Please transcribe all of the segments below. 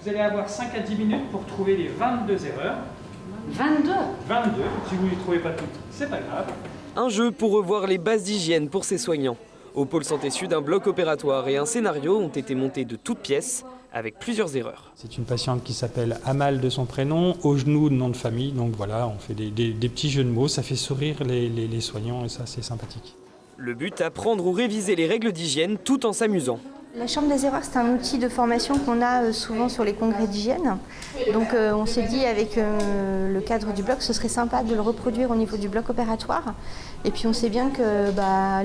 Vous allez avoir 5 à 10 minutes pour trouver les 22 erreurs. 22 ? 22, si vous ne les trouvez pas toutes, c'est pas grave. Un jeu pour revoir les bases d'hygiène pour ces soignants. Au pôle santé sud, un bloc opératoire et un scénario ont été montés de toutes pièces, avec plusieurs erreurs. C'est une patiente qui s'appelle Amal de son prénom, au genou de nom de famille. Donc voilà, on fait des petits jeux de mots, ça fait sourire les soignants et ça c'est sympathique. Le but, apprendre ou réviser les règles d'hygiène tout en s'amusant. La chambre des erreurs, c'est un outil de formation qu'on a souvent sur les congrès d'hygiène. Donc on s'est dit avec le cadre du bloc, ce serait sympa de le reproduire au niveau du bloc opératoire. Et puis on sait bien que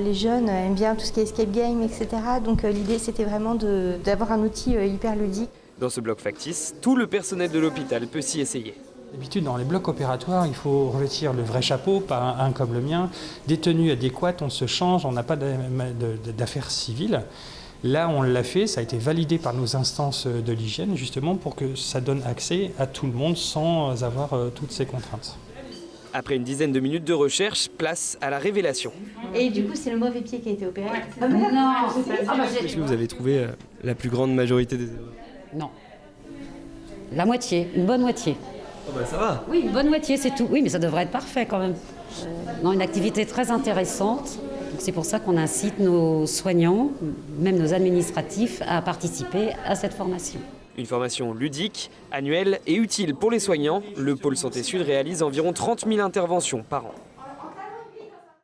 les jeunes aiment bien tout ce qui est escape game, etc. Donc l'idée, c'était vraiment d'avoir un outil hyper ludique. Dans ce bloc factice, tout le personnel de l'hôpital peut s'y essayer. D'habitude, dans les blocs opératoires, il faut revêtir le vrai chapeau, pas un comme le mien, des tenues adéquates, on se change, on n'a pas d'affaires civiles. Là, on l'a fait, ça a été validé par nos instances de l'hygiène, justement, pour que ça donne accès à tout le monde sans avoir toutes ces contraintes. Après une dizaine de minutes de recherche, place à la révélation. Et du coup, c'est le mauvais pied qui a été opéré. Non. Est-ce que vous avez trouvé la plus grande majorité des erreurs? Non. La moitié, une bonne moitié. Oh bah ça va. Oui, une bonne moitié, c'est tout. Oui, mais ça devrait être parfait quand même. Non, une activité très intéressante. C'est pour ça qu'on incite nos soignants, même nos administratifs, à participer à cette formation. Une formation ludique, annuelle et utile pour les soignants. Le pôle santé sud réalise environ 30 000 interventions par an.